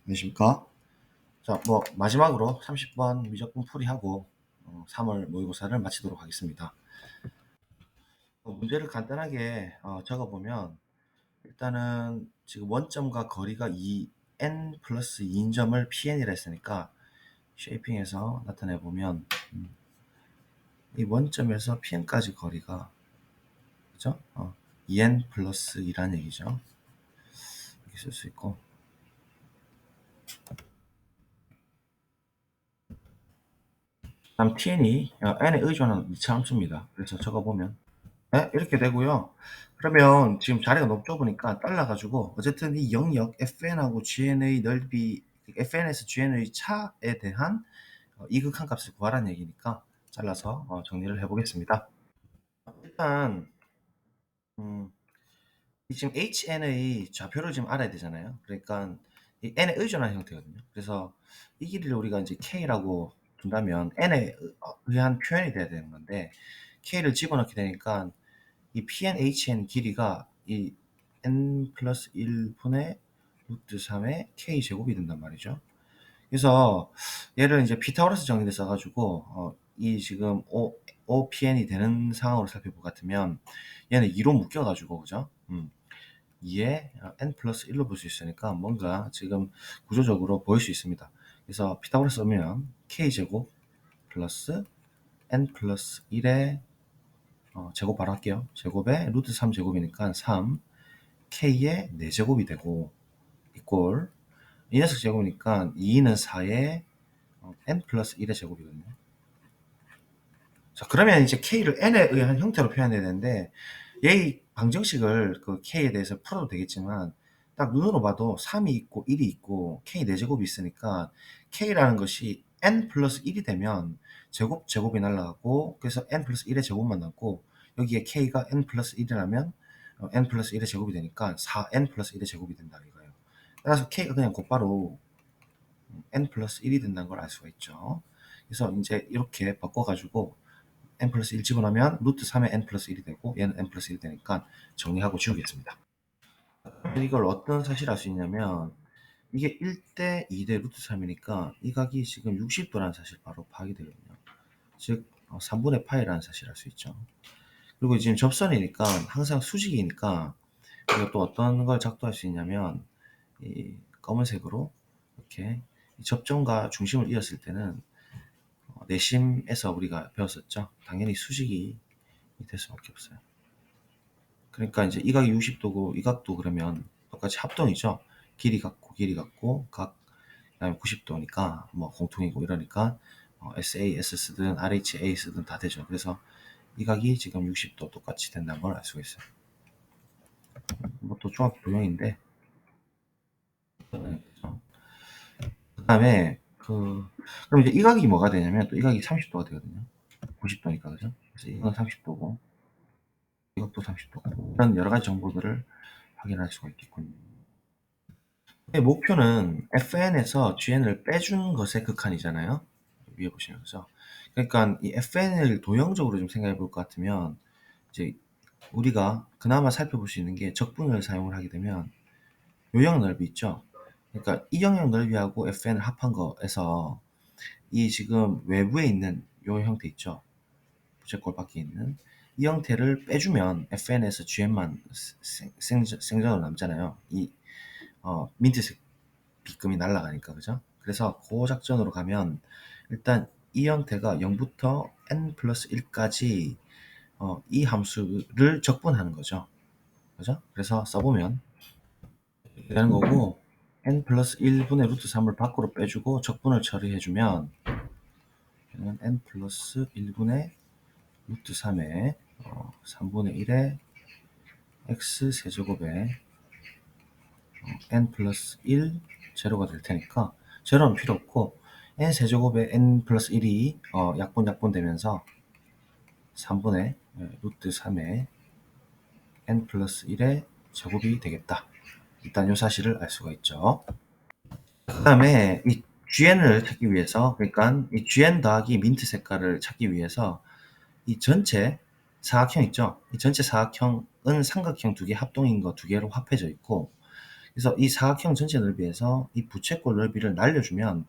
안녕하십니까? 자, 마지막으로 30번 미적분 풀이하고 3월 모의고사를 마치도록 하겠습니다. 문제를 간단하게 적어보면 일단은 지금 원점과 거리가 n 플러스 2인 점을 pn이라 했으니까 쉐이핑해서 나타내 보면 이 원점에서 pn까지 거리가 그죠? 2n 플러스 2라는 얘기죠. 이렇게 쓸 수 있고 다음 tn이 n에 의존하는 이차 함수입니다. 그래서 적어보면 네, 이렇게 되고요. 그러면 지금 자리가 너무 좁으니까 잘라가지고 어쨌든 이 영역 FN하고 GN의 넓이 FN에서 GN의 차에 대한 이극한 값을 구하라는 얘기니까 잘라서 정리를 해보겠습니다. 일단 이 지금 HN의 좌표를 지금 알아야 되잖아요. 그러니까 이 n에 의존한 형태거든요. 그래서 이 길이를 우리가 이제 K라고 둔다면 n에 의한 표현이 돼야 되는 건데 K를 집어넣게 되니까 이 PNHN 길이가 이 n 플러스 1분의 루트 3의 k제곱이 된단 말이죠. 그래서 얘를 이제 피타고라스 정리를 써가지고 이 지금 OPN이 되는 상황으로 살펴볼 것 같으면 얘는 2로 묶여가지고 그죠? 2에 n 플러스 1로 볼 수 있으니까 뭔가 지금 구조적으로 보일 수 있습니다. 그래서 피타고라스 쓰면 k제곱 플러스 n 플러스 1의 제곱 바로 할게요. 제곱에 루트 3제곱이니까 3 k의 4제곱이 되고 이꼴 이 녀석 제곱이니까 2는 4의 n 플러스 1의 제곱이거든요. 자, 그러면 이제 k를 n에 의한 형태로 표현해야 되는데 얘의 방정식을 그 k에 대해서 풀어도 되겠지만 딱 눈으로 봐도 3이 있고 1이 있고 k 4제곱이 있으니까 k라는 것이 n 플러스 1이 되면 제곱이 날라가고 그래서 n 플러스 1의 제곱만 남고 여기에 k가 n 플러스 1이라면 n 플러스 1의 제곱이 되니까 4n 플러스 1의 제곱이 된다 이거예요. 따라서 k가 그냥 곧바로 n 플러스 1이 된다는 걸 알 수가 있죠. 그래서 이제 이렇게 바꿔가지고 n 플러스 1 집어넣으면 루트 3의 n 플러스 1이 되고 얘는 n 플러스 1이 되니까 정리하고 지우겠습니다. 이걸 어떤 사실 알 수 있냐면 이게 1대 2대 루트 3이니까 이 각이 지금 60도라는 사실 바로 파악이 되거든요. 즉 3분의 파이라는 사실 알 수 있죠. 그리고 지금 접선이니까 항상 수직이니까 우리가 또 어떤 걸 작도할 수 있냐면 이 검은색으로 이렇게 접점과 중심을 이었을 때는 내심에서 우리가 배웠었죠. 당연히 수직이 될 수밖에 없어요. 그러니까 이제 이 각이 60도고 이 각도 그러면 똑같이 합동이죠. 길이 같고 각 그다음에 90도니까 뭐 공통이고 이러니까 SAS 쓰든 RHA 쓰든 다 되죠. 그래서 이 각이 지금 60도 똑같이 된다는 걸 알 수가 있어요. 뭐 또 중학교 도형인데 그 다음에 그럼 이제 이 각이 뭐가 되냐면 또 이 각이 30도가 되거든요. 90도니까 그죠? 그래서 이건 30도고 이것도 30도고 이런 여러 가지 정보들을 확인할 수가 있겠군요. 목표는 FN에서 GN을 빼준 것의 극한이잖아요. 위에 보시면 그죠? 그러니까 이 FN을 도형적으로 좀 생각해 볼 것 같으면 이제 우리가 그나마 살펴볼 수 있는 게 적분을 사용을 하게 되면 요형 넓이 있죠. 그러니까 이 영역 넓이하고 FN을 합한 거에서 이 지금 외부에 있는 요 형태 있죠. 부채꼴 밖에 있는 이 형태를 빼주면 FN에서 GN만 생전으로 남잖아요. 이 민트색 빗금이 날아가니까 그죠? 그래서 그 작전으로 가면 일단 이 형태가 0부터 n 플러스 1까지 이 함수를 적분하는 거죠. 그죠? 그래서 써보면 이렇게 되는 거고 n 플러스 1분의 루트 3을 밖으로 빼주고 적분을 처리해주면 n 플러스 1분의 루트 3에 3분의 1에 x 세제곱에 n 플러스 1 제로가 될 테니까 제로는 필요 없고 n 세제곱에 n 플러스 1이 약분 되면서 3분의 루트 3에 n 플러스 1의 제곱이 되겠다. 일단 이 사실을 알 수가 있죠. 그 다음에 이 GN을 찾기 위해서 그러니까 이 GN 더하기 민트 색깔을 찾기 위해서 이 전체 사각형 있죠. 이 전체 사각형은 삼각형 두 개 합동인 거 두 개로 합해져 있고 그래서 이 사각형 전체 넓이에서 이 부채꼴 넓이를 날려주면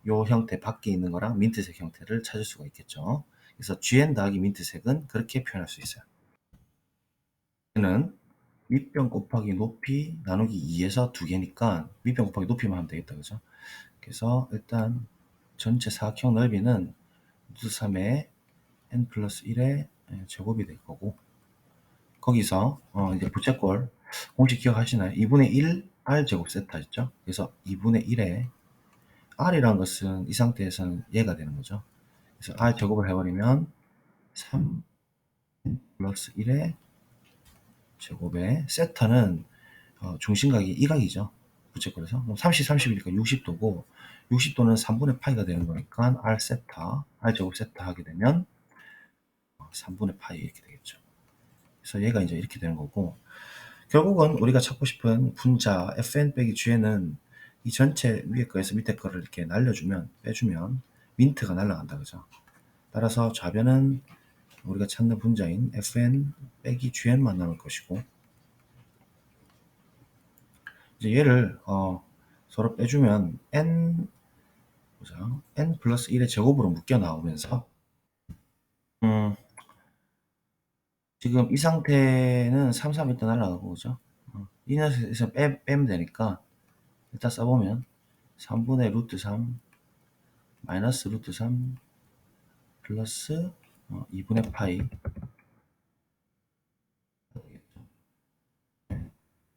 요 형태 밖에 있는 거랑 민트색 형태를 찾을 수가 있겠죠. 그래서 GN 더하기 민트색은 그렇게 표현할 수 있어요. 얘는 윗변 곱하기 높이 나누기 2에서 2개니까 윗변 곱하기 높이만 하면 되겠다. 그죠? 그래서 일단 전체 사각형 넓이는 루트 3의 n 플러스 1의 제곱이 될 거고, 거기서 이제 부채꼴 공식 기억하시나요? 2분의 1 r 제곱 세타였죠. 그래서 2분의 1에 r이라는 것은 이 상태에서는 얘가 되는 거죠. 그래서 r 제곱을 해버리면 3 플러스 1의 제곱에 세타는 중심각이 이 각이죠. 부채꼴에서 30, 30이니까 60도고 60도는 3분의 파이가 되는 거니까 r 세타, r 제곱 세타 하게 되면 3분의 파이 이렇게 되겠죠. 그래서 얘가 이제 이렇게 되는 거고, 결국은 우리가 찾고 싶은 분자 fn 빼기 g는 이 전체 위에 거에서 밑에 거를 이렇게 날려주면, 빼주면 민트가 날아간다. 그죠? 따라서 좌변은 우리가 찾는 분자인 fn 빼기 gn만 남을 것이고, 이제 얘를 서로 빼주면 n 플러스 1의 제곱으로 묶여 나오면서 지금 이 상태는 3, 3 일단 날아가고, 그죠? 이 녀석에서 빼면 되니까 일단 써보면 3분의 루트 3 마이너스 루트 3 플러스 2분의 파이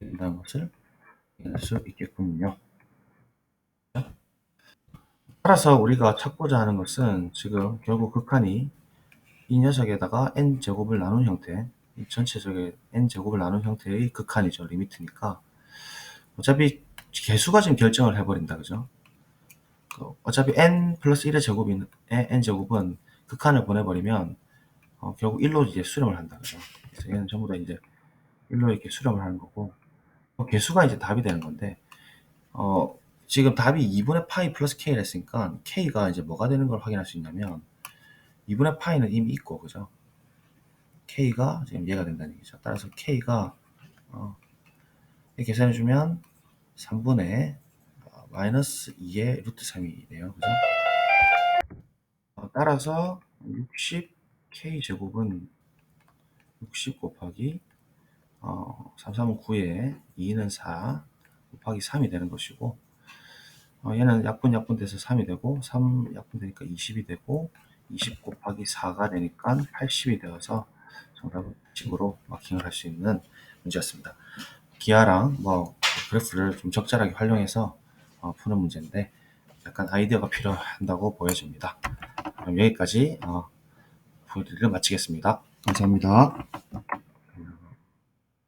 이라는 것을 알 수 있겠군요. 따라서 우리가 찾고자 하는 것은 지금 결국 극한이 이 녀석에다가 n제곱을 나눈 형태, 이 전체적인 n제곱을 나눈 형태의 극한이죠. 리미트니까 어차피 개수가 지금 결정을 해버린다. 그죠? 어차피 n 플러스 1의 제곱인 n제곱은 극한을 보내버리면 결국 1로 이제 수렴을 한다. 그죠? 그래서 얘는 전부 다 이제 1로 이렇게 수렴을 하는 거고, 개수가 이제 답이 되는 건데, 지금 답이 2분의 파이 플러스 K를 했으니까 K가 이제 뭐가 되는 걸 확인할 수 있냐면 2분의 파이는 이미 있고, 그죠? K가 지금 얘가 된다는 얘기죠. 따라서 K가 계산해주면 3분의 마이너스 2의 루트 3이 돼요. 그죠? 따라서 60K 제곱은 60 곱하기 3, 3은 9에 2는 4 곱하기 3이 되는 것이고, 얘는 약분 돼서 3이 되고 3 약분 되니까 20이 되고 20 곱하기 4가 되니까 80이 되어서 정답은 10으로 마킹을 할 수 있는 문제였습니다. 기하랑 그래프를 좀 적절하게 활용해서 푸는 문제인데 약간 아이디어가 필요한다고 보여집니다. 그럼 여기까지 보여드리를 마치겠습니다. 감사합니다.